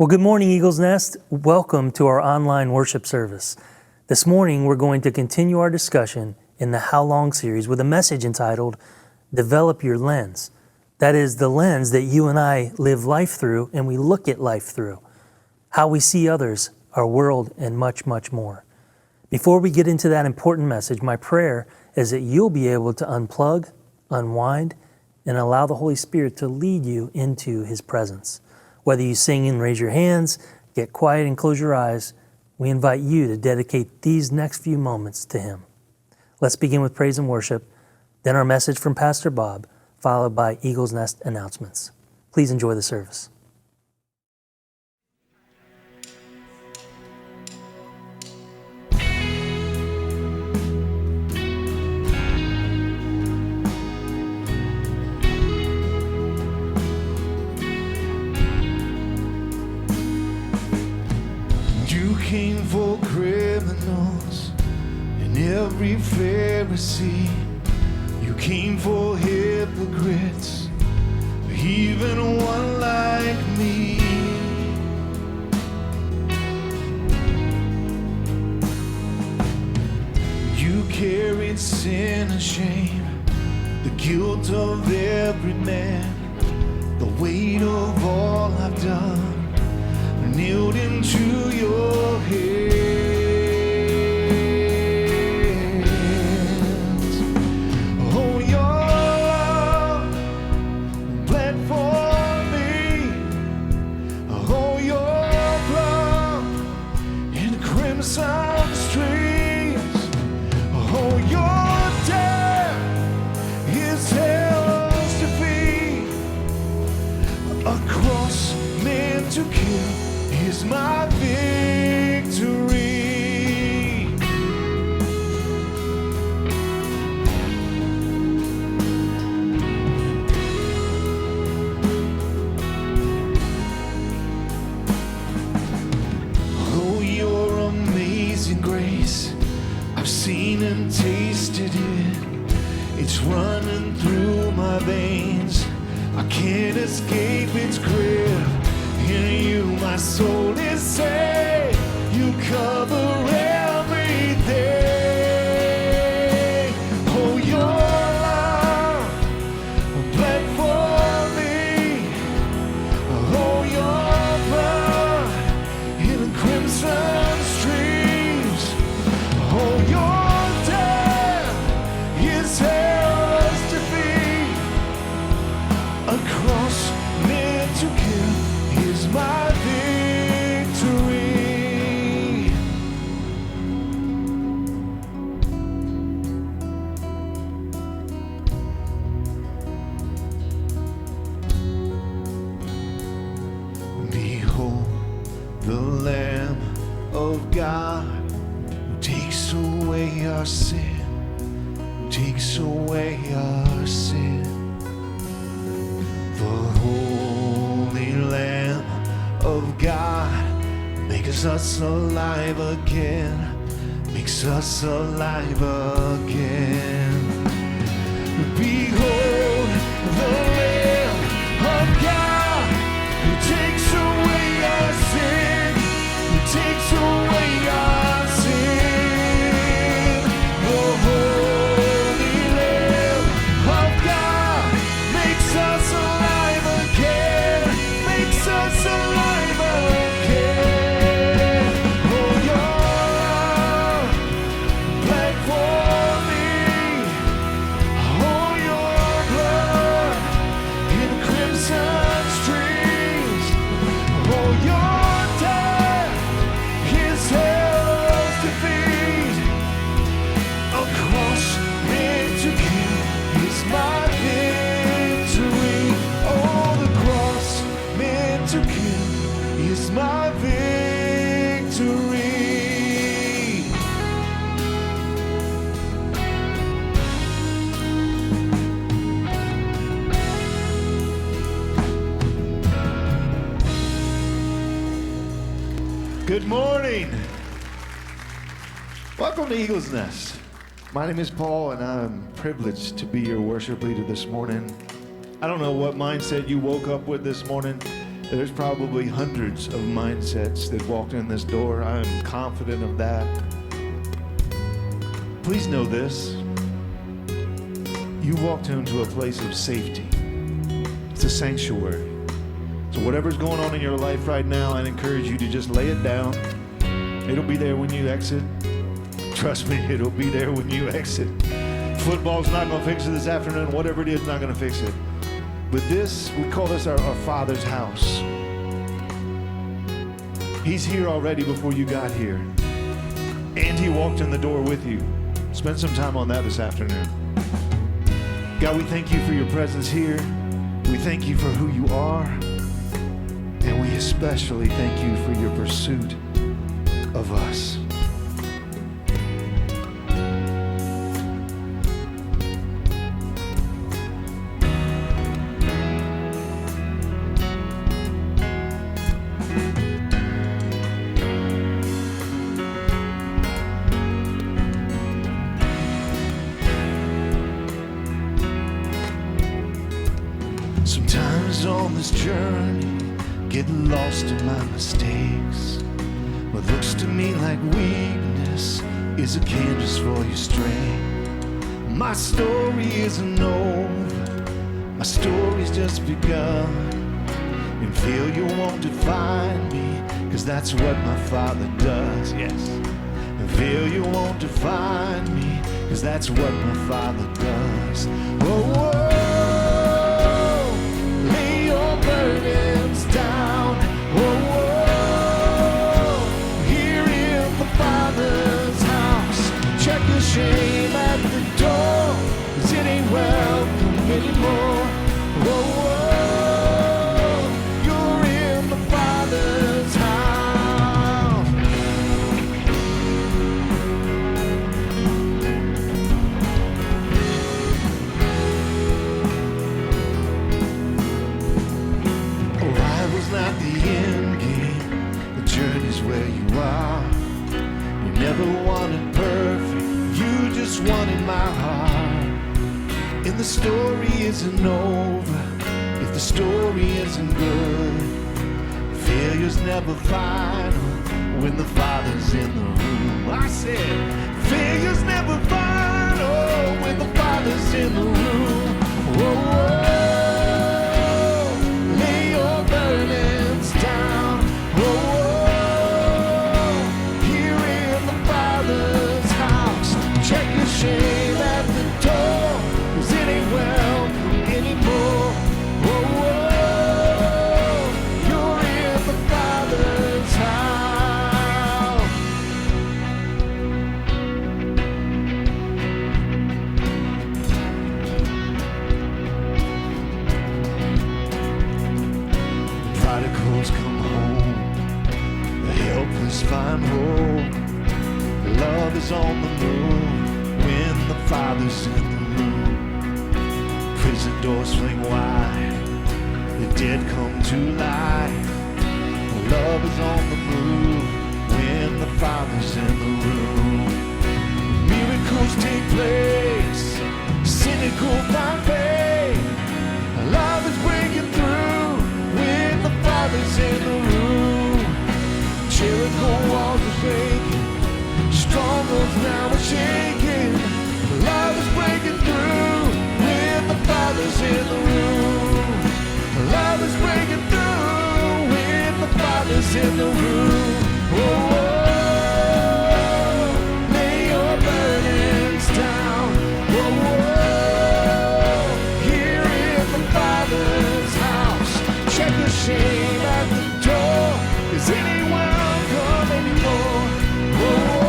Well, good morning, Eagles Nest. Welcome to our online worship service. This morning, we're going to continue our discussion in the How Long series with a message entitled, Develop Your Lens. That is the lens that you and I live life through and we look at life through, how we see others, our world, and much, much more. Before we get into that important message, my prayer is that you'll be able to unplug, unwind, and allow the Holy Spirit to lead you into His presence. Whether you sing and raise your hands, get quiet and close your eyes, we invite you to dedicate these next few moments to Him. Let's begin with praise and worship, then our message from Pastor Bob, followed by Eagles Nest announcements. Please enjoy the service. Came for criminals and every Pharisee. You came for hypocrites, even one like me. You carried sin and shame, the guilt of every man, the weight of all I've done, nailed into your hands. Oh, your love bled for me. Oh, your blood in crimson streams. Oh, your death is hell's defeat. A cross meant to kill is my victory. Oh, your amazing grace, I've seen and tasted it. It's running through my veins. I can't escape its grip. In you, my soul is saved. You cover everything. Oh, your love bled for me. Oh, your blood in crimson streams. Oh, your death is hell's defeat. A cross meant to kill is my victory. Behold the Lamb of God who takes away our sin, who takes away our sin. The Holy Lamb of God makes us alive again, makes us alive again. Behold the Lamb of God who takes away our sin, who takes away our sin. The Holy Lamb of God makes us alive again, makes us alive again. Oh, your love bled for me. Oh, your blood in crimson streams. Oh, your death is hell's defeat. A cross meant to kill is my victory. Oh, the cross meant to kill is my victory. Good morning. Welcome to Eagles Nest. My name is Paul, and I'm privileged to be your worship leader this morning. I don't know what mindset you woke up with this morning. There's probably hundreds of mindsets that walked in this door. I am confident of that. Please know this. You walked into a place of safety. It's a sanctuary. So whatever's going on in your life right now, I'd encourage you to just lay it down. It'll be there when you exit. Trust me, it'll be there when you exit. Football's not going to fix it this afternoon. Whatever it is, not going to fix it. But this, we call this our Father's house. He's here already before you got here. And he walked in the door with you. Spend some time on that this afternoon. God, we thank you for your presence here. We thank you for who you are. And we especially thank you for your pursuit of us. Sometimes on this journey, get lost in my mistakes. What looks to me like weakness is a canvas for your strength. My story isn't over, my story's just begun. And failure won't define me, 'cause that's what my Father does, yes. And failure won't define me, 'cause that's what my Father does. Whoa, whoa. Burdens down, whoa, whoa. Here in the Father's house, check your shame at the door, 'cause it ain't welcome anymore. Whoa, whoa. You're in the Father's house. Not the end game, the journey's where you are. You never wanted perfect, you just wanted my heart. And the story isn't over if the story isn't good. Failure's never final when the Father's in the room. I said, failure's never final when the Father's in the room. Whoa, whoa. Shame at the door, 'cause it ain't welcome anymore. Whoa, whoa, you're in the Father's house. The prodigals come home, the helpless find hope. Love is on the move when the Father's in the room. Prison doors swing wide, the dead come to life. Love is on the move when the Father's in the room. Miracles take place, cynical find faith. Love is breaking through when the Father's in the room. Jericho walls are breaking, strongholds now are shaking. Love is breaking through when the Father's in the room. Love is breaking through when the Father's in the room. Whoa, whoa. Lay your burdens down. Whoa, whoa. Here in the Father's house, check your shame at the door. Is anyone come anymore? Whoa, whoa.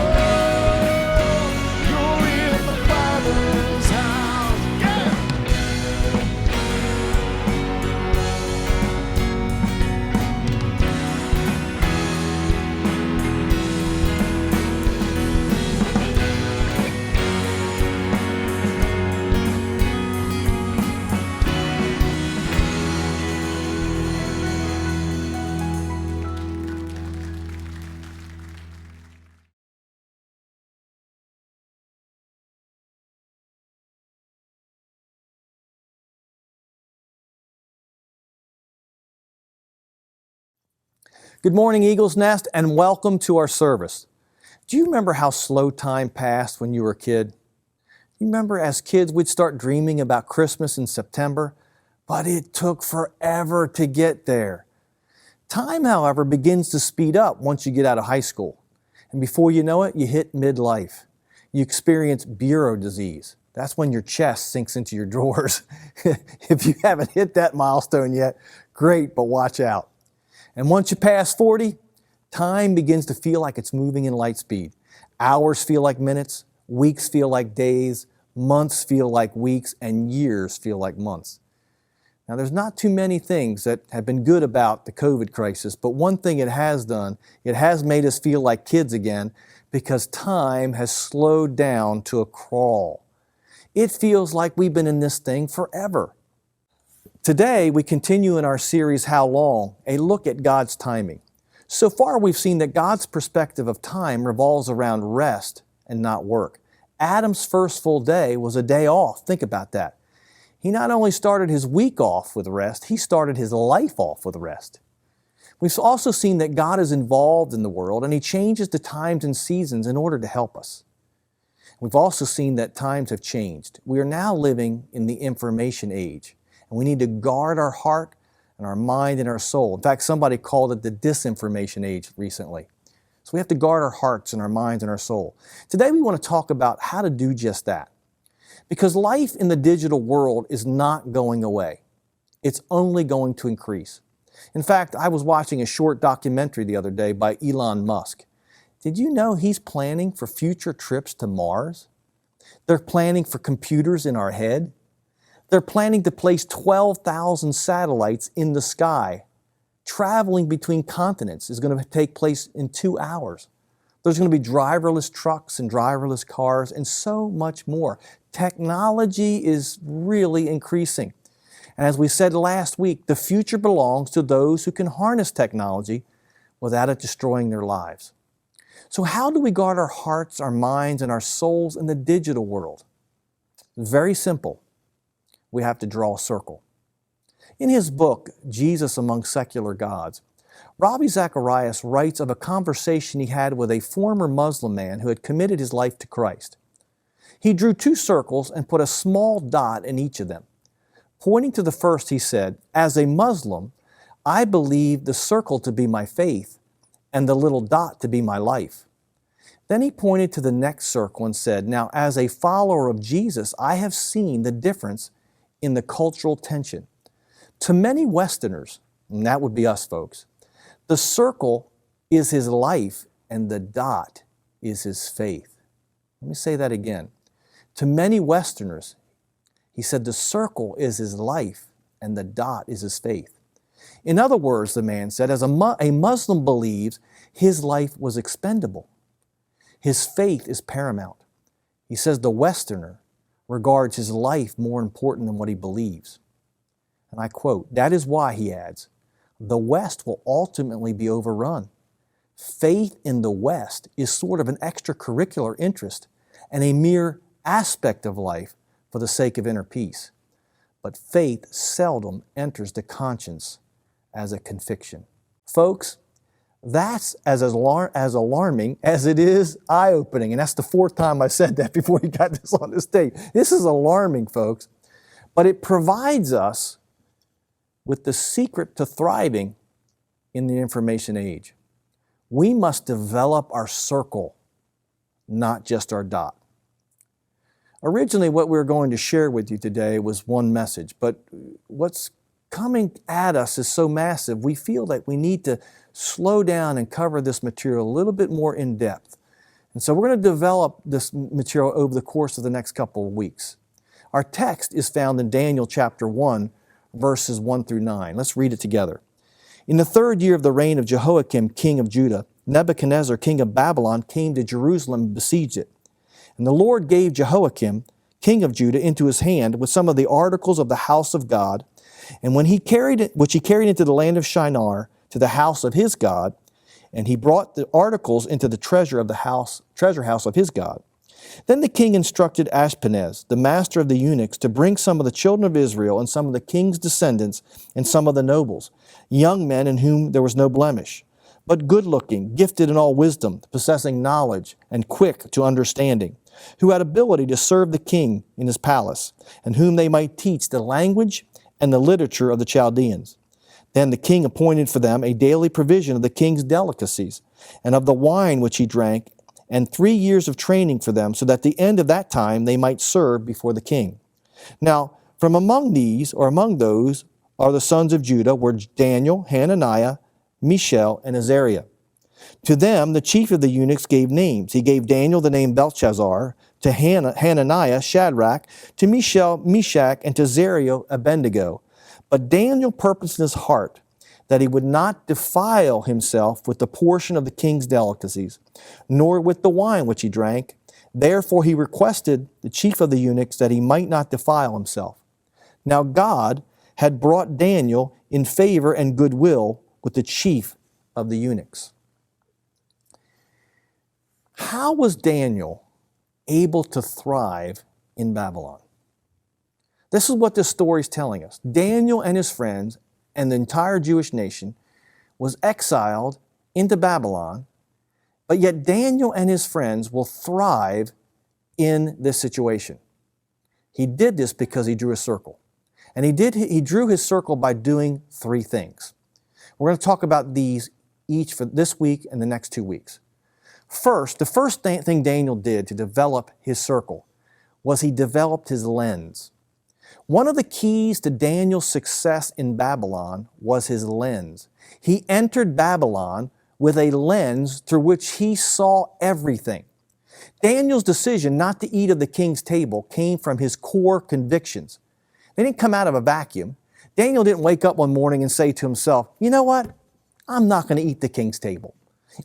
Good morning, Eagles Nest, and welcome to our service. Do you remember how slow time passed when you were a kid? You remember as kids we'd start dreaming about Christmas in September, but it took forever to get there. Time, however, begins to speed up once you get out of high school. And before you know it, you hit midlife. You experience bureau disease. That's when your chest sinks into your drawers. If you haven't hit that milestone yet, great, but watch out. And once you pass 40, time begins to feel like it's moving in light speed. Hours feel like minutes, weeks feel like days, months feel like weeks, and years feel like months. Now, there's not too many things that have been good about the COVID crisis, but one thing it has done, it has made us feel like kids again because time has slowed down to a crawl. It feels like we've been in this thing forever. Today, we continue in our series, How Long? A look at God's timing. So far, we've seen that God's perspective of time revolves around rest and not work. Adam's first full day was a day off. Think about that. He not only started his week off with rest, he started his life off with rest. We've also seen that God is involved in the world and He changes the times and seasons in order to help us. We've also seen that times have changed. We are now living in the information age. And we need to guard our heart and our mind and our soul. In fact, somebody called it the disinformation age recently. So we have to guard our hearts and our minds and our soul. Today we want to talk about how to do just that. Because life in the digital world is not going away. It's only going to increase. In fact, I was watching a short documentary the other day by Elon Musk. Did you know he's planning for future trips to Mars? They're planning for computers in our head. They're planning to place 12,000 satellites in the sky. Traveling between continents is going to take place in 2 hours. There's going to be driverless trucks and driverless cars and so much more. Technology is really increasing. And as we said last week, the future belongs to those who can harness technology without it destroying their lives. So how do we guard our hearts, our minds, and our souls in the digital world? Very simple. We have to draw a circle. In his book, Jesus Among Secular Gods, Ravi Zacharias writes of a conversation he had with a former Muslim man who had committed his life to Christ. He drew 2 circles and put a small dot in each of them. Pointing to the first, he said, "As a Muslim, I believe the circle to be my faith and the little dot to be my life." Then he pointed to the next circle and said, "Now, as a follower of Jesus, I have seen the difference in the cultural tension. To many Westerners," and that would be us folks, "the circle is his life and the dot is his faith." Let me say that again. To many Westerners, he said the circle is his life and the dot is his faith. In other words, the man said, as a Muslim believes his life was expendable. His faith is paramount. He says the Westerner regards his life more important than what he believes. And I quote, "That is why," he adds, "the West will ultimately be overrun. Faith in the West is sort of an extracurricular interest and a mere aspect of life for the sake of inner peace. But faith seldom enters the conscience as a conviction." Folks, that's as alarming as it is eye-opening. And that's the 4th time I said that before you got this on this tape. This is alarming, folks. But it provides us with the secret to thriving in the information age. We must develop our circle, not just our dot. Originally, what we were going to share with you today was one message, but what's coming at us is so massive, we feel like we need to slow down and cover this material a little bit more in depth. And so we're going to develop this material over the course of the next couple of weeks. Our text is found in Daniel chapter 1, verses 1 through 9. Let's read it together. "In the 3rd year of the reign of Jehoiakim, king of Judah, Nebuchadnezzar, king of Babylon, came to Jerusalem and besieged it. And the Lord gave Jehoiakim, king of Judah, into his hand with some of the articles of the house of God, and which he carried into the land of Shinar to the house of his God, and he brought the articles into the treasure house of his God. Then the king instructed Ashpenaz, the master of the eunuchs, to bring some of the children of Israel and some of the king's descendants and some of the nobles, young men in whom there was no blemish, but good-looking, gifted in all wisdom, possessing knowledge, and quick to understanding, who had ability to serve the king in his palace, and whom they might teach the language and the literature of the Chaldeans. Then the king appointed for them a daily provision of the king's delicacies, and of the wine which he drank, and 3 years of training for them, so that at the end of that time they might serve before the king. Now, from among these, or among those, are the sons of Judah, were Daniel, Hananiah, Mishael, and Azariah. To them the chief of the eunuchs gave names. He gave Daniel the name Belshazzar, to Hananiah Shadrach, to Mishael Meshach, and to Azariah Abednego. But Daniel purposed in his heart that he would not defile himself with the portion of the king's delicacies, nor with the wine which he drank. Therefore he requested the chief of the eunuchs that he might not defile himself. Now God had brought Daniel in favor and goodwill with the chief of the eunuchs. How was Daniel able to thrive in Babylon? This is what this story is telling us. Daniel and his friends and the entire Jewish nation was exiled into Babylon, but yet Daniel and his friends will thrive in this situation. He did this because he drew a circle. And he drew his circle by doing 3 things. We're going to talk about these each for this week and the next 2 weeks. First, the first thing Daniel did to develop his circle was he developed his lens. One of the keys to Daniel's success in Babylon was his lens. He entered Babylon with a lens through which he saw everything. Daniel's decision not to eat of the king's table came from his core convictions. They didn't come out of a vacuum. Daniel didn't wake up one morning and say to himself, you know what? I'm not going to eat the king's table.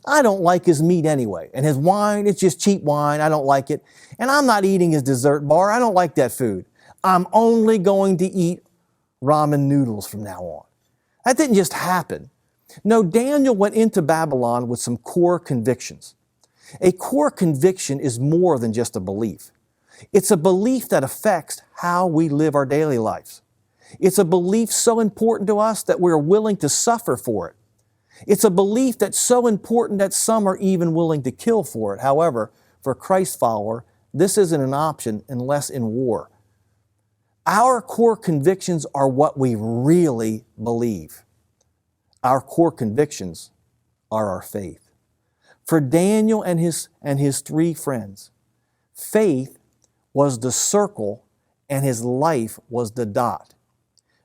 I don't like his meat anyway. And his wine, it's just cheap wine. I don't like it. And I'm not eating his dessert bar. I don't like that food. I'm only going to eat ramen noodles from now on. That didn't just happen. No, Daniel went into Babylon with some core convictions. A core conviction is more than just a belief. It's a belief that affects how we live our daily lives. It's a belief so important to us that we're willing to suffer for it. It's a belief that's so important that some are even willing to kill for it. However, for a Christ follower, this isn't an option unless in war. Our core convictions are what we really believe. Our core convictions are our faith. For Daniel and his 3 friends, faith was the circle and his life was the dot.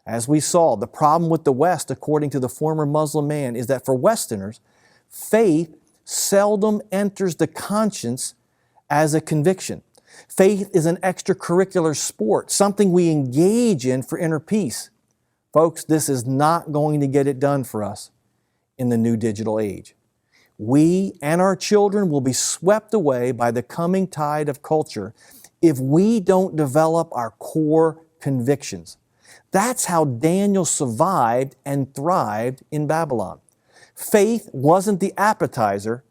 As we saw, the problem with the West, according to the former Muslim man, is that for Westerners, faith seldom enters the conscience as a conviction. Faith is an extracurricular sport, something we engage in for inner peace. Folks, this is not going to get it done for us in the new digital age. We and our children will be swept away by the coming tide of culture if we don't develop our core convictions. That's how Daniel survived and thrived in Babylon. Faith wasn't the appetizer,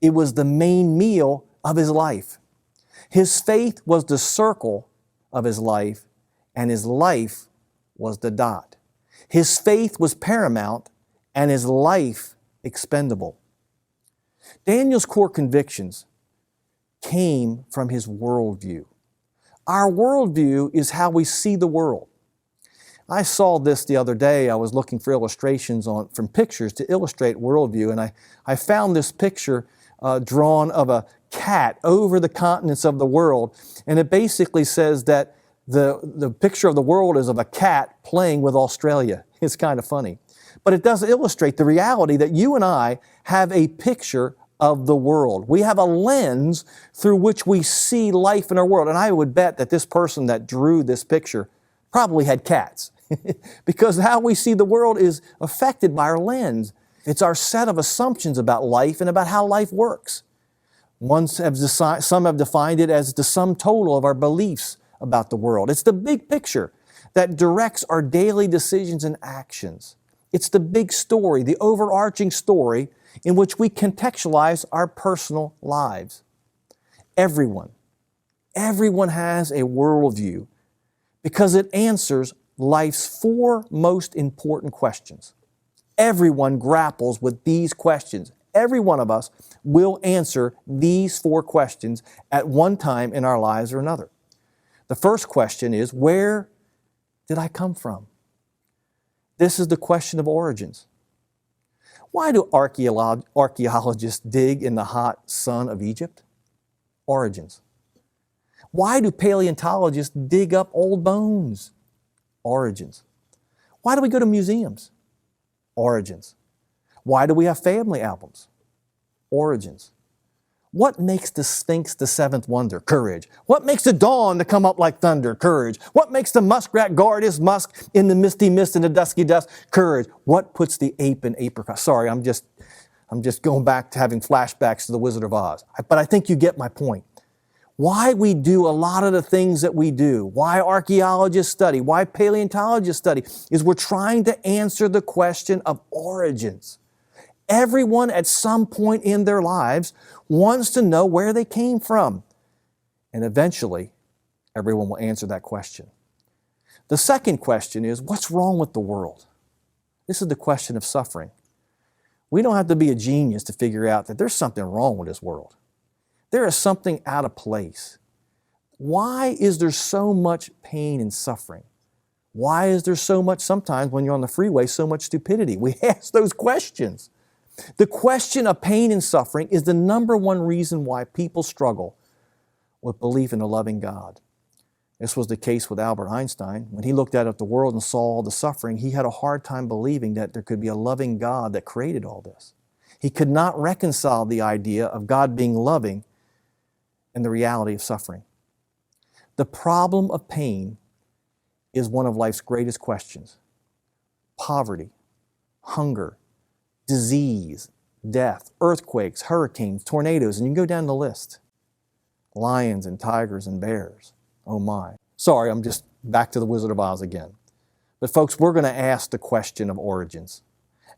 it was the main meal of his life. His faith was the circle of his life, and his life was the dot. His faith was paramount, and his life expendable. Daniel's core convictions came from his worldview. Our worldview is how we see the world. I saw this the other day. I was looking for illustrations from pictures to illustrate worldview, and I found this picture drawn of a cat over the continents of the world, and it basically says that the picture of the world is of a cat playing with Australia. It's kind of funny. But it does illustrate the reality that you and I have a picture of the world. We have a lens through which we see life in our world. And I would bet that this person that drew this picture probably had cats because how we see the world is affected by our lens. It's our set of assumptions about life and about how life works. Some have defined it as the sum total of our beliefs about the world. It's the big picture that directs our daily decisions and actions. It's the big story, the overarching story in which we contextualize our personal lives. Everyone has a worldview because it answers life's 4 most important questions. Everyone grapples with these questions. Every one of us will answer these 4 questions at one time in our lives or another. The first question is, where did I come from? This is the question of origins. Why do archaeologists dig in the hot sun of Egypt? Origins. Why do paleontologists dig up old bones? Origins. Why do we go to museums? Origins. Why do we have family albums? Origins. What makes the Sphinx the 7th wonder? Courage. What makes the dawn to come up like thunder? Courage. What makes the muskrat guard his musk in the misty mist and the dusky dust? Courage. What puts the ape in apricot? Sorry, I'm just going back to having flashbacks to the Wizard of Oz. But I think you get my point. Why we do a lot of the things that we do, why archaeologists study, why paleontologists study, is we're trying to answer the question of origins. Everyone at some point in their lives wants to know where they came from. And eventually, everyone will answer that question. The second question is, what's wrong with the world? This is the question of suffering. We don't have to be a genius to figure out that there's something wrong with this world. There is something out of place. Why is there so much pain and suffering? Why is there so much, sometimes when you're on the freeway, so much stupidity? We ask those questions. The question of pain and suffering is the number one reason why people struggle with belief in a loving God. This was the case with Albert Einstein. When he looked out at the world and saw all the suffering, he had a hard time believing that there could be a loving God that created all this. He could not reconcile the idea of God being loving and the reality of suffering. The problem of pain is one of life's greatest questions. Poverty, hunger, disease, death, earthquakes, hurricanes, tornadoes, and you can go down the list. Lions and tigers and bears. Oh my. Sorry, I'm just back to the Wizard of Oz again. But folks, we're going to ask the question of origins.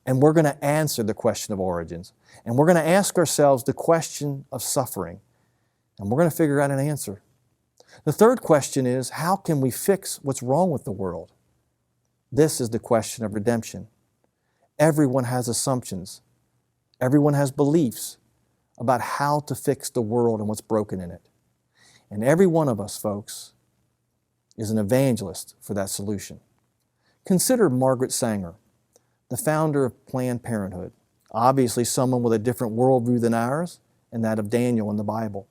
And we're going to answer the question of origins. And we're going to ask ourselves the question of suffering. And we're going to figure out an answer. The third question is, how can we fix what's wrong with the world? This is the question of redemption. Everyone has assumptions. Everyone has beliefs about how to fix the world and what's broken in it. And every one of us, folks, is an evangelist for that solution. Consider Margaret Sanger, the founder of Planned Parenthood, obviously someone with a different worldview than ours and that of Daniel in the Bible.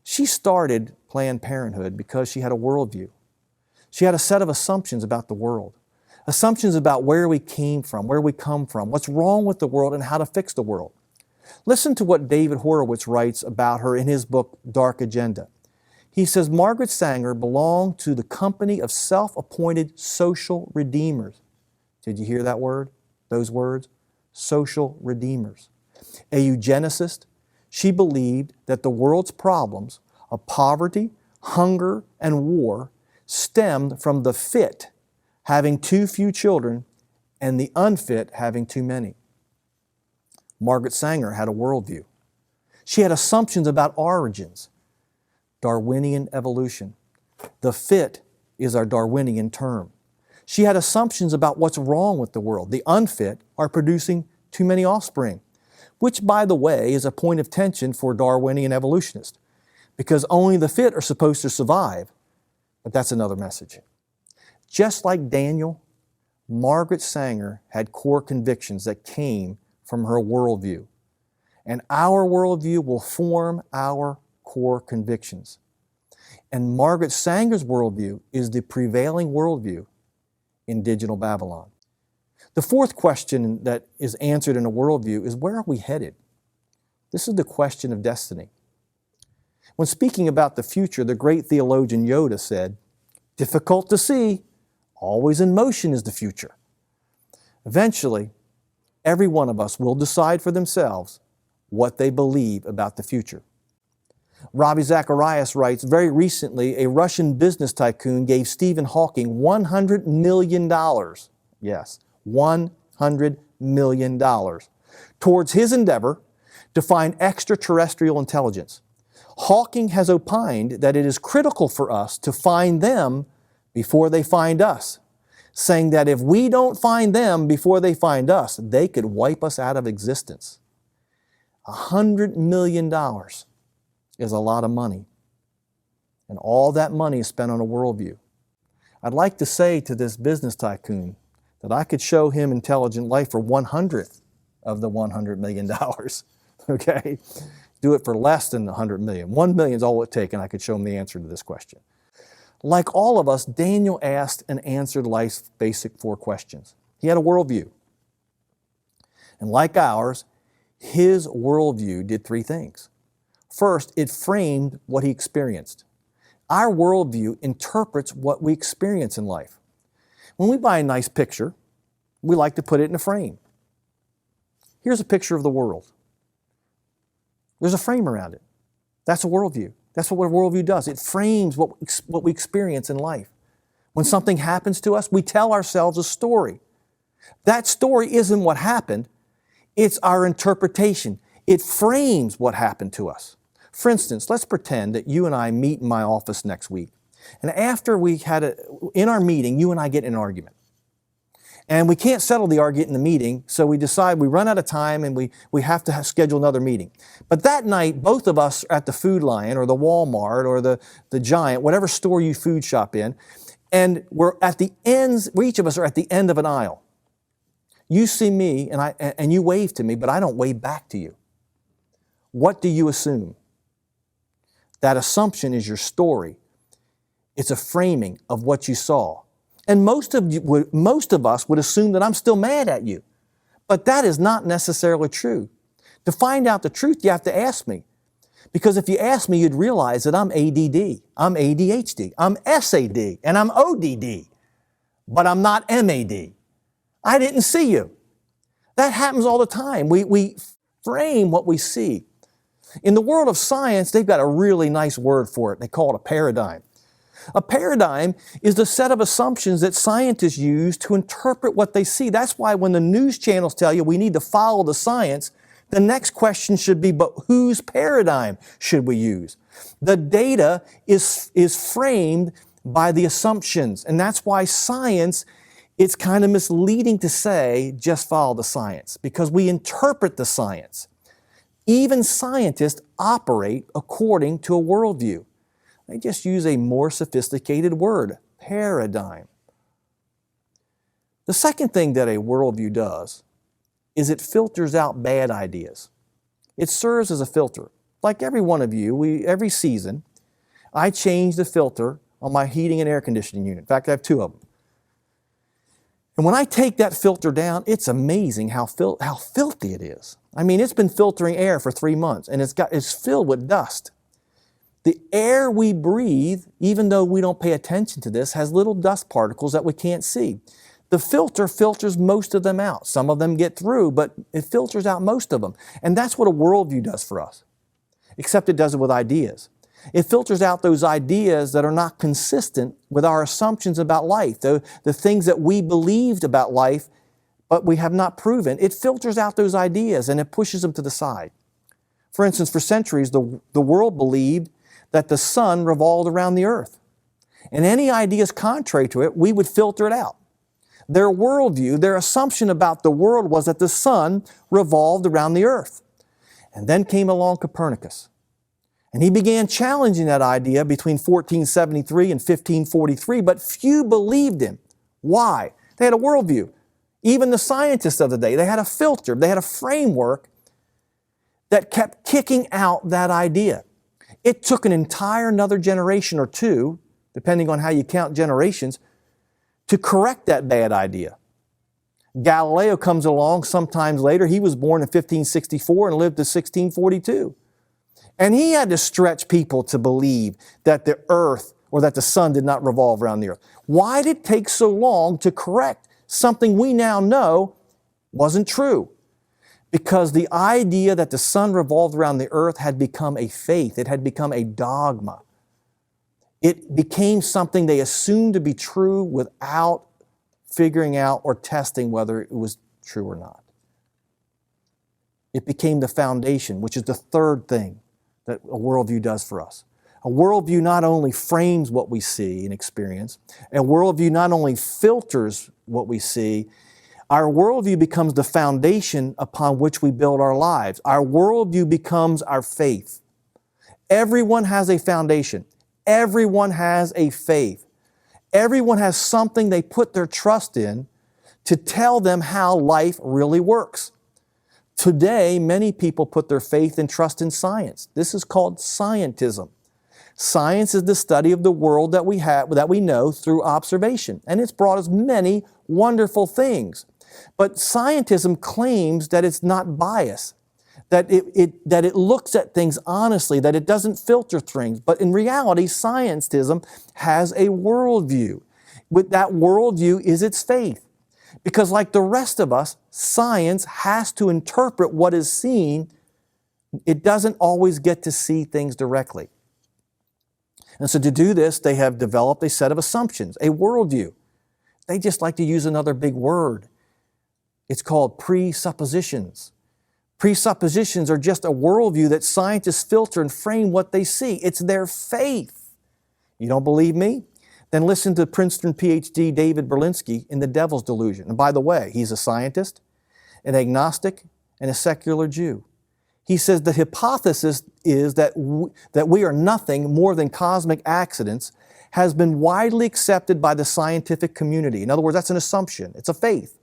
She started Planned Parenthood because she had a worldview. She had a set of assumptions about the world, assumptions about where we came from, where we come from, what's wrong with the world, and how to fix the world. Listen to what David Horowitz writes about her in his book, Dark Agenda. He says, Margaret Sanger belonged to the company of self-appointed social redeemers. Did you hear that word? Those words? Social redeemers. A eugenicist, she believed that the world's problems of poverty, hunger, and war stemmed from the fit having too few children and the unfit having too many. Margaret Sanger had a worldview. She had assumptions about origins, Darwinian evolution. The fit is our Darwinian term. She had assumptions about what's wrong with the world. The unfit are producing too many offspring, which, by the way, is a point of tension for Darwinian evolutionists, because only the fit are supposed to survive. But that's another message. Just like Daniel, Margaret Sanger had core convictions that came from her worldview. And our worldview will form our core convictions. And Margaret Sanger's worldview is the prevailing worldview in digital Babylon. The fourth question that is answered in a worldview is, where are we headed? This is the question of destiny. When speaking about the future, the great theologian Yoda said, difficult to see, always in motion is the future. Eventually, every one of us will decide for themselves what they believe about the future. Ravi Zacharias writes, very recently, a Russian business tycoon gave Stephen Hawking $100 million. Yes, $100 million towards his endeavor to find extraterrestrial intelligence. Hawking has opined that it is critical for us to find them before they find us. saying that if we don't find them before they find us, they could wipe us out of existence. $100 million is a lot of money. And all that money is spent on a worldview. I'd like to say to this business tycoon that I could show him intelligent life for 1/100th of the $100 million. Okay? Do it for less than $100 million. $1 million is all it would take, and I could show him the answer to this question. Like all of us, Daniel asked and answered life's basic 4 questions. He had a worldview. And like ours, his worldview did 3 things. First, it framed what he experienced. Our worldview interprets what we experience in life. When we buy a nice picture, we like to put it in a frame. Here's a picture of the world. There's a frame around it. That's a worldview. That's what a worldview does. It frames what we experience in life. When something happens to us, we tell ourselves a story. That story isn't what happened. It's our interpretation. It frames what happened to us. For instance, let's pretend that you and I meet in my office next week. And after in our meeting, you and I get in an argument. And we can't settle the argument in the meeting, so we decide we run out of time and we have to schedule another meeting. But that night, both of us are at the Food Lion or the Walmart or the Giant, whatever store you food shop in, and each of us are at the end of an aisle. You see me and you wave to me, but I don't wave back to you. What do you assume? That assumption is your story. It's a framing of what you saw. And most of us would assume that I'm still mad at you. But that is not necessarily true. To find out the truth, you have to ask me. Because if you ask me, you'd realize that I'm ADD, I'm ADHD, I'm SAD, and I'm ODD. But I'm not MAD. I didn't see you. That happens all the time. We frame what we see. In the world of science, they've got a really nice word for it. They call it a paradigm. A paradigm is the set of assumptions that scientists use to interpret what they see. That's why when the news channels tell you we need to follow the science, the next question should be, but whose paradigm should we use? The data is framed by the assumptions, and that's why science, it's kind of misleading to say just follow the science, because we interpret the science. Even scientists operate according to a worldview. They just use a more sophisticated word, paradigm. The second thing that a worldview does is it filters out bad ideas. It serves as a filter. Like every one of you, every season, I change the filter on my heating and air conditioning unit. In fact, I have 2 of them. And when I take that filter down, it's amazing how filthy it is. I mean, it's been filtering air for 3 months, and it's filled with dust. The air we breathe, even though we don't pay attention to this, has little dust particles that we can't see. The filter filters most of them out. Some of them get through, but it filters out most of them. And that's what a worldview does for us, except it does it with ideas. It filters out those ideas that are not consistent with our assumptions about life, the things that we believed about life, but we have not proven. It filters out those ideas and it pushes them to the side. For instance, for centuries, the world believed that the sun revolved around the earth. And any ideas contrary to it, we would filter it out. Their worldview, their assumption about the world was that the sun revolved around the earth. And then came along Copernicus. And he began challenging that idea between 1473 and 1543, but few believed him. Why? They had a worldview. Even the scientists of the day, they had a filter, they had a framework that kept kicking out that idea. It took an entire another generation or 2, depending on how you count generations, to correct that bad idea. Galileo comes along sometimes later. He was born in 1564 and lived to 1642. And he had to stretch people to believe that the earth or that the sun did not revolve around the earth. Why did it take so long to correct something we now know wasn't true? Because the idea that the sun revolved around the earth had become a faith. It had become a dogma. It became something they assumed to be true without figuring out or testing whether it was true or not. It became the foundation, which is the third thing that a worldview does for us. A worldview not only frames what we see and experience, a worldview not only filters what we see, our worldview becomes the foundation upon which we build our lives. Our worldview becomes our faith. Everyone has a foundation. Everyone has a faith. Everyone has something they put their trust in to tell them how life really works. Today, many people put their faith and trust in science. This is called scientism. Science is the study of the world that we know through observation, and it's brought us many wonderful things. But scientism claims that it's not biased, that it looks at things honestly, that it doesn't filter things. But in reality, scientism has a worldview. With that worldview is its faith. Because like the rest of us, science has to interpret what is seen. It doesn't always get to see things directly. And so to do this, they have developed a set of assumptions, a worldview. They just like to use another big word. It's called presuppositions. Presuppositions are just a worldview that scientists filter and frame what they see. It's their faith. You don't believe me? Then listen to Princeton PhD David Berlinski in The Devil's Delusion. And by the way, he's a scientist, an agnostic, and a secular Jew. He says the hypothesis is that we are nothing more than cosmic accidents has been widely accepted by the scientific community. In other words, that's an assumption. It's a faith.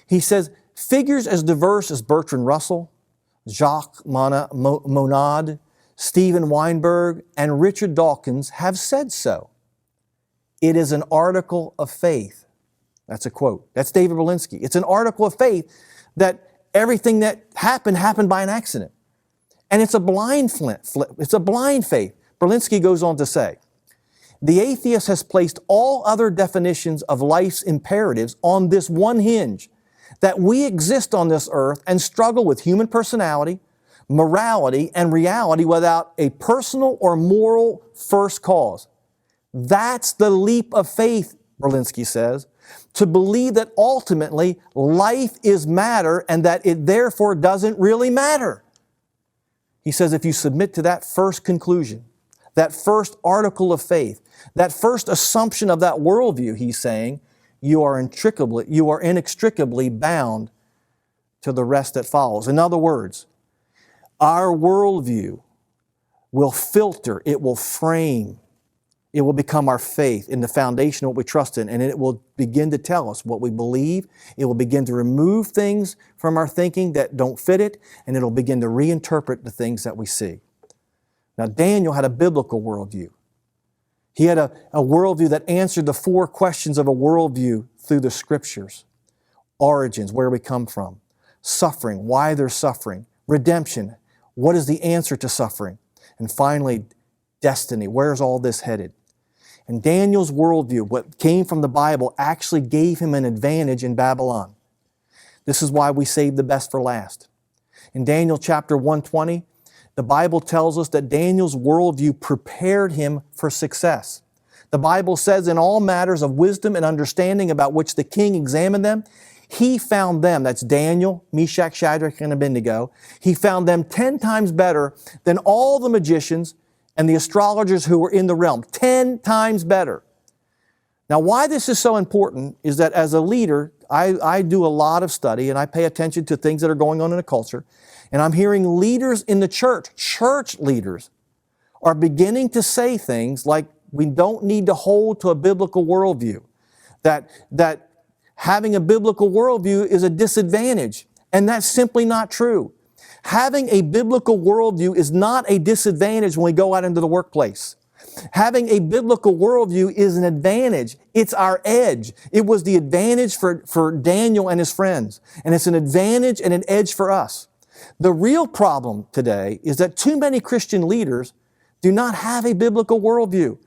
He says, figures as diverse as Bertrand Russell, Jacques Monod, Steven Weinberg, and Richard Dawkins have said so. It is an article of faith. That's a quote. That's David Berlinski. It's an article of faith that everything that happened by an accident. And it's a blind it's a blind faith. Berlinski goes on to say, the atheist has placed all other definitions of life's imperatives on this one hinge, that we exist on this earth and struggle with human personality, morality, and reality without a personal or moral first cause. That's the leap of faith, Berlinski says, to believe that ultimately life is matter and that it therefore doesn't really matter. He says if you submit to that first conclusion, that first article of faith, that first assumption of that worldview, he's saying, you are inextricably bound to the rest that follows. In other words, our worldview will filter, it will frame, it will become our faith in the foundation of what we trust in, and it will begin to tell us what we believe. It will begin to remove things from our thinking that don't fit it, and it'll begin to reinterpret the things that we see. Now, Daniel had a biblical worldview. He had a worldview that answered the four questions of a worldview through the Scriptures. Origins, where we come from. Suffering, why there's suffering. Redemption, what is the answer to suffering? And finally, destiny, where's all this headed? And Daniel's worldview, what came from the Bible, actually gave him an advantage in Babylon. This is why we save the best for last. In Daniel chapter 120, the Bible tells us that Daniel's worldview prepared him for success. The Bible says in all matters of wisdom and understanding about which the king examined them, he found them, that's Daniel, Meshach, Shadrach, and Abednego, he found them 10 times better than all the magicians and the astrologers who were in the realm. 10 times better. Now, why this is so important is that as a leader, I do a lot of study and I pay attention to things that are going on in the culture. And I'm hearing leaders in the church leaders, are beginning to say things like we don't need to hold to a biblical worldview, that having a biblical worldview is a disadvantage. And that's simply not true. Having a biblical worldview is not a disadvantage when we go out into the workplace. Having a biblical worldview is an advantage. It's our edge. It was the advantage for Daniel and his friends. And it's an advantage and an edge for us. The real problem today is that too many Christian leaders do not have a biblical worldview.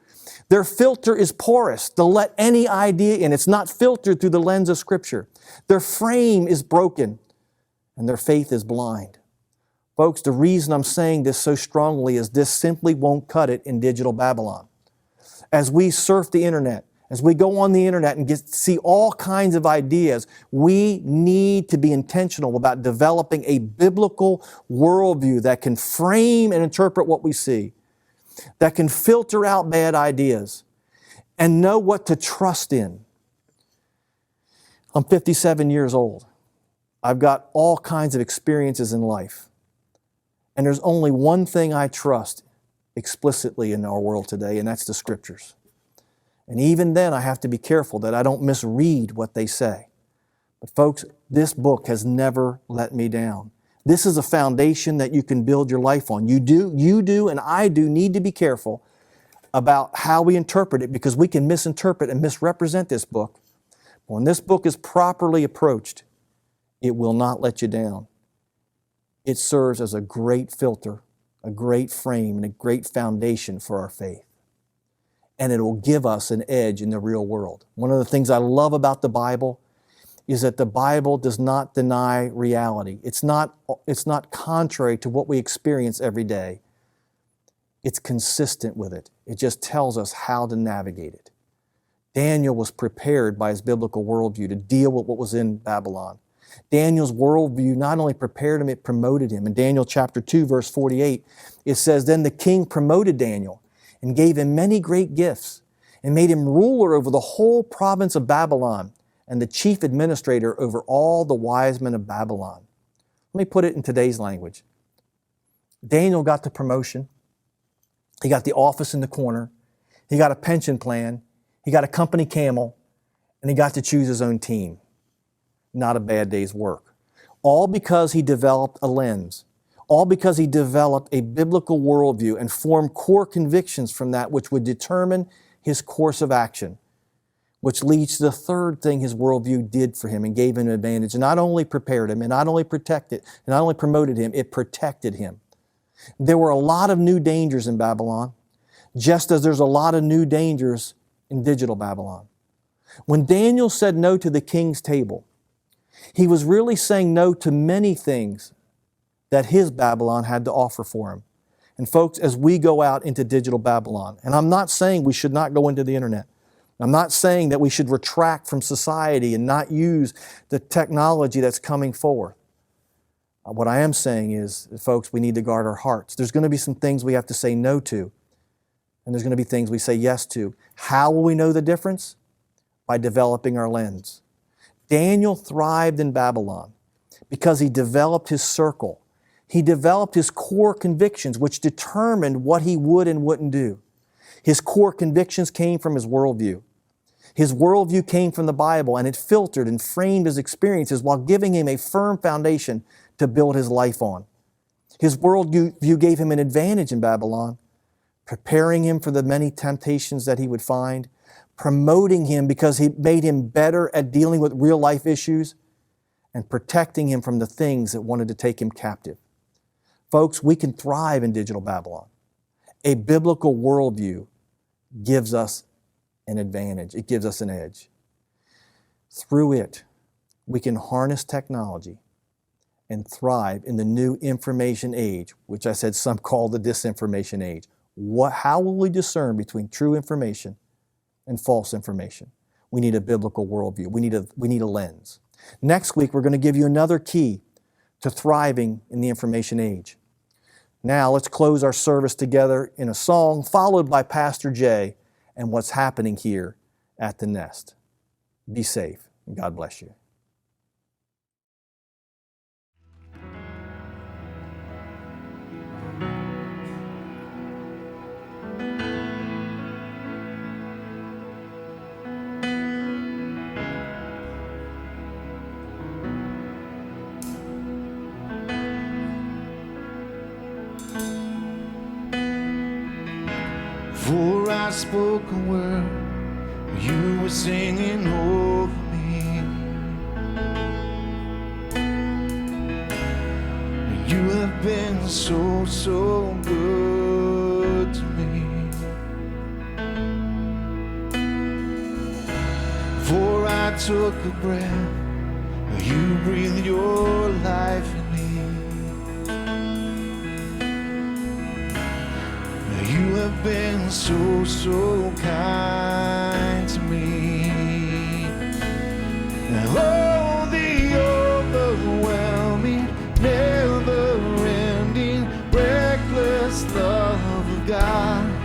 Their filter is porous. They'll let any idea in. It's not filtered through the lens of Scripture. Their frame is broken and their faith is blind. Folks, the reason I'm saying this so strongly is this simply won't cut it in digital Babylon. As we surf the internet, as we go on the internet and see all kinds of ideas, we need to be intentional about developing a biblical worldview that can frame and interpret what we see. that can filter out bad ideas and know what to trust in. I'm 57 years old. I've got all kinds of experiences in life. And there's only one thing I trust explicitly in our world today, and that's the Scriptures. And even then, I have to be careful that I don't misread what they say. But folks, this book has never let me down. This is a foundation that you can build your life on. You do, and I do need to be careful about how we interpret it, because we can misinterpret and misrepresent this book. When this book is properly approached, it will not let you down. It serves as a great filter, a great frame, and a great foundation for our faith. And it will give us an edge in the real world. One of the things I love about the Bible is that the Bible does not deny reality. It's not contrary to what we experience every day. It's consistent with it. It just tells us how to navigate it. Daniel was prepared by his biblical worldview to deal with what was in Babylon. Daniel's worldview not only prepared him, it promoted him. In Daniel chapter 2, verse 48, it says, "Then the king promoted Daniel and gave him many great gifts and made him ruler over the whole province of Babylon and the chief administrator over all the wise men of Babylon." Let me put it in today's language. Daniel got the promotion. He got the office in the corner. He got a pension plan. He got a company camel. And he got to choose his own team. Not a bad day's work. All because he developed a lens. All because he developed a biblical worldview and formed core convictions from that which would determine his course of action. Which leads to the third thing his worldview did for him and gave him an advantage. It not only prepared him, and not only protected, and not only promoted him, it protected him. There were a lot of new dangers in Babylon, just as there's a lot of new dangers in digital Babylon. When Daniel said no to the king's table, he was really saying no to many things that his Babylon had to offer for him. And folks, as we go out into digital Babylon, and I'm not saying we should not go into the internet. I'm not saying that we should retract from society and not use the technology that's coming forth. What I am saying is, folks, we need to guard our hearts. There's going to be some things we have to say no to, and there's going to be things we say yes to. How will we know the difference? By developing our lens. Daniel thrived in Babylon because he developed his circle. He developed his core convictions, which determined what he would and wouldn't do. His core convictions came from his worldview. His worldview came from the Bible, and it filtered and framed his experiences while giving him a firm foundation to build his life on. His worldview gave him an advantage in Babylon, preparing him for the many temptations that he would find, promoting him because he made him better at dealing with real life issues, and protecting him from the things that wanted to take him captive. Folks, we can thrive in digital Babylon. A biblical worldview gives us an advantage. It gives us an edge. Through it, we can harness technology and thrive in the new information age, which I said some call the disinformation age. How will we discern between true information and false information? We need a biblical worldview. We need a lens. Next week, we're going to give you another key to thriving in the information age. Now, let's close our service together in a song, followed by Pastor Jay and what's happening here at the Nest. Be safe, and God bless you. Before I spoke a word, you were singing over me. You have been so, so good to me. Before I took a breath, you breathed your life in me. You have been so, so kind to me. Oh, the overwhelming, never-ending, reckless love of God.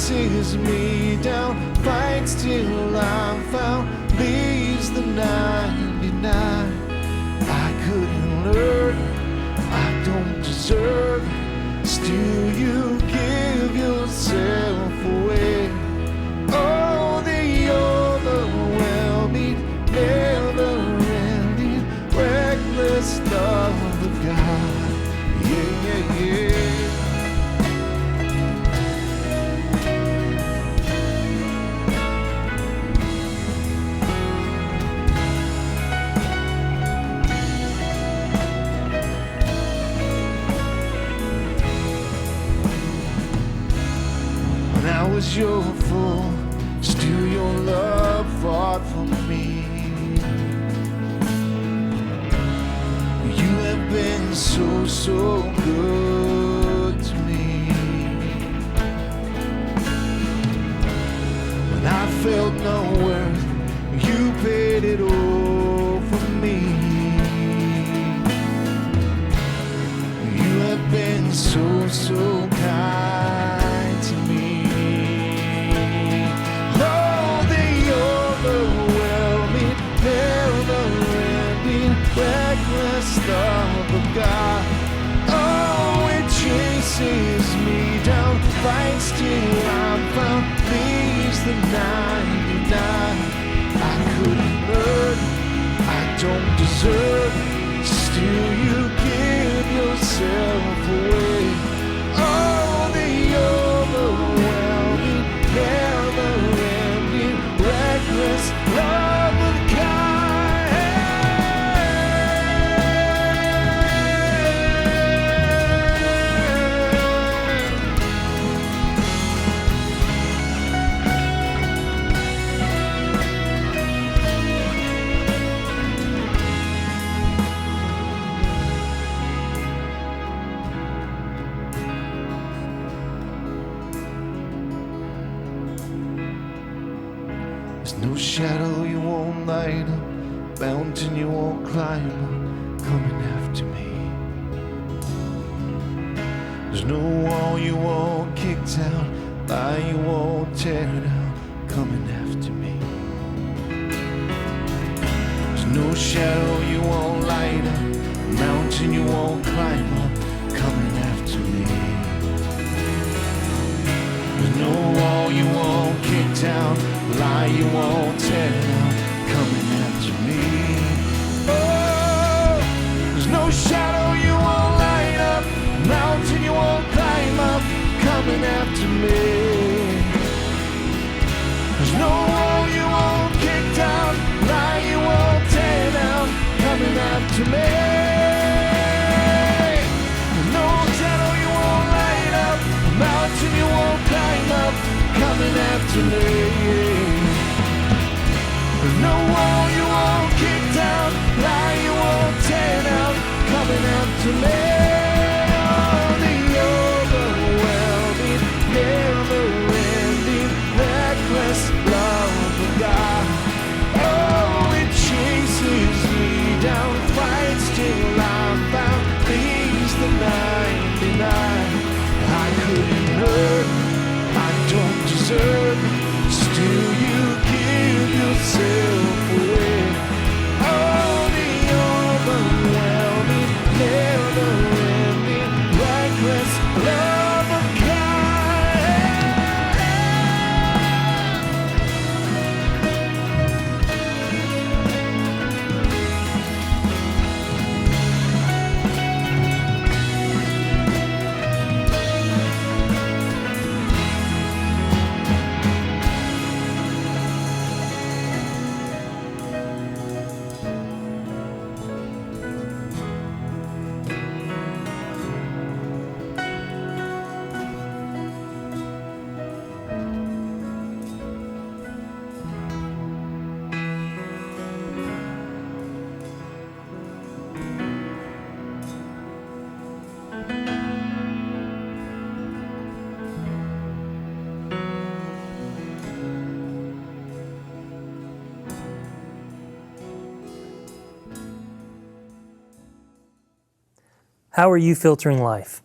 chases me down, fights till I'm found, leaves the 99. I couldn't learn, I don't deserve, still you give yourself away. Oh, the overwhelming, never-ending, reckless love of God. Yeah, yeah, yeah. When I was your fool, still your love fought for me. You have been so, so good to me. When I felt no worth, you paid it all for me. You have been so, so kind to me. Oh, the overwhelming, never-ending, reckless love of God. Oh, it chases me down, fights till I'm found, leaves the 99. I couldn't earn, I don't deserve, still you give yourself away. Oh, the overwhelming, never-ending, reckless love of There's no shadow you won't light up, mountain you won't climb up, coming after me. There's no wall you won't kick down, lie you won't tear down, coming after me. There's no shadow you won't light up, mountain you won't climb up, coming after me. There's no wall you won't kick down, lie you won't tear down, coming after me. Oh, there's no shadow you won't light up, mountain you won't climb up, coming after me. There's no wall you won't kick down, lie you won't tear down, coming after me. There's no shadow you won't light up, mountain you won't climb up, coming after me. There's no wall you won't kick down, lie you won't tear down, coming after me. Oh, the overwhelming, never-ending, reckless love of God. Oh, it chases me down, fights till I'm found, leaves the 99. I couldn't earn, I don't deserve, still you give yourself away. Oh, the overwhelming, never-ending, reckless love of How are you filtering life?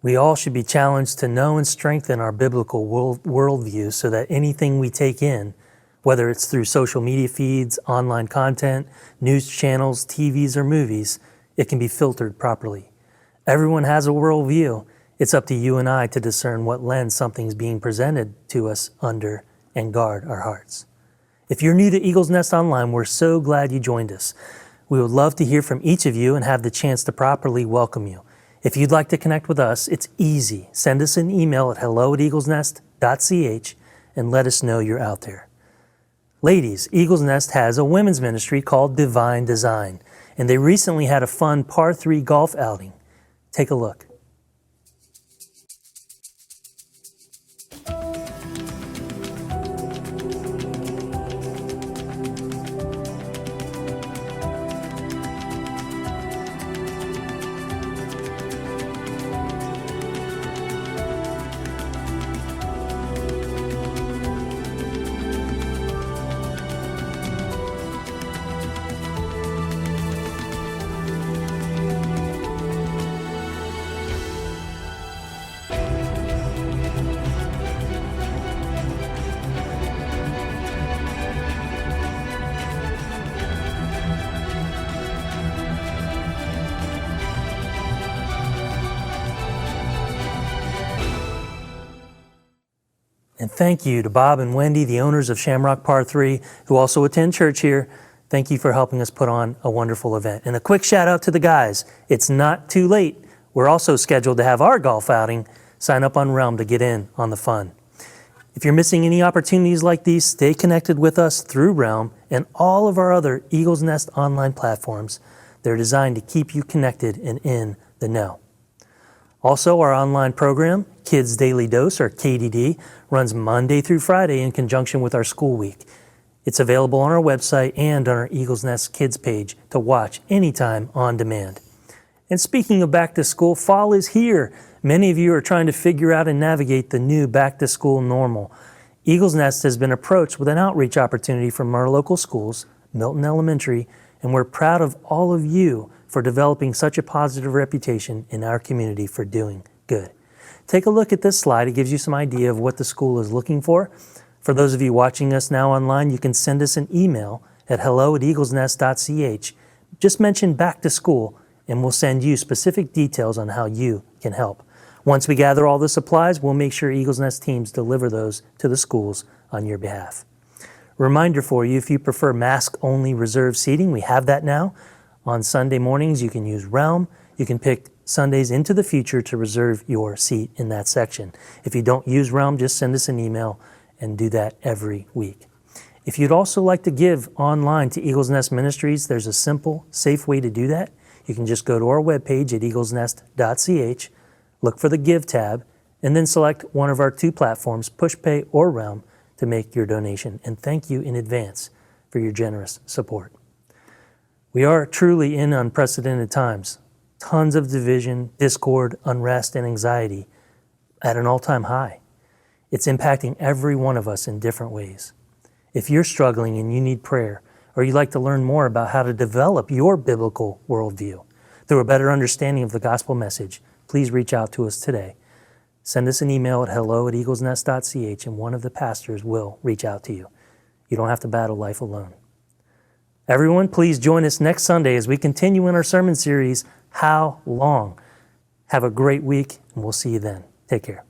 We all should be challenged to know and strengthen our biblical worldview so that anything we take in, whether it's through social media feeds, online content, news channels, TVs, or movies, it can be filtered properly. Everyone has a worldview. It's up to you and I to discern what lens something's being presented to us under and guard our hearts. If you're new to Eagle's Nest Online, we're so glad you joined us. We would love to hear from each of you and have the chance to properly welcome you. If you'd like to connect with us, it's easy. Send us an email at hello@eaglesnest.ch and let us know you're out there. Ladies, Eagle's Nest has a women's ministry called Divine Design, and they recently had a fun par 3 golf outing. Take a look. And thank you to Bob and Wendy, the owners of Shamrock Par 3, who also attend church here. Thank you for helping us put on a wonderful event. And a quick shout out to the guys. It's not too late. We're also scheduled to have our golf outing. Sign up on Realm to get in on the fun. If you're missing any opportunities like these, stay connected with us through Realm and all of our other Eagle's Nest online platforms. They're designed to keep you connected and in the know. Also, our online program, Kids Daily Dose, or KDD, runs Monday through Friday in conjunction with our school week. It's available on our website and on our Eagle's Nest Kids page to watch anytime on demand. And speaking of back to school, fall is here. Many of you are trying to figure out and navigate the new back to school normal. Eagle's Nest has been approached with an outreach opportunity from our local schools, Milton Elementary, and we're proud of all of you for developing such a positive reputation in our community for doing good. Take a look at this slide. It gives you some idea of what the school is looking for. For those of you watching us now online, you can send us an email at hello@eaglesnest.ch. Just mention back to school, and we'll send you specific details on how you can help. Once we gather all the supplies, we'll make sure Eagle's Nest teams deliver those to the schools on your behalf. Reminder for you, if you prefer mask-only reserved seating, we have that now. On Sunday mornings, you can use Realm. You can pick Sundays into the future to reserve your seat in that section. If you don't use Realm, just send us an email and do that every week. If you'd also like to give online to Eagle's Nest Ministries, there's a simple, safe way to do that. You can just go to our webpage at eaglesnest.ch, look for the Give tab, and then select one of our two platforms, PushPay or Realm, to make your donation. And thank you in advance for your generous support. We are truly in unprecedented times. Tons of division, discord, unrest, and anxiety at an all-time high. It's impacting every one of us in different ways. If you're struggling and you need prayer, or you'd like to learn more about how to develop your biblical worldview through a better understanding of the gospel message, please reach out to us today. Send us an email at hello@eaglesnest.ch and one of the pastors will reach out to you. You don't have to battle life alone. Everyone, please join us next Sunday as we continue in our sermon series, How Long? Have a great week, and we'll see you then. Take care.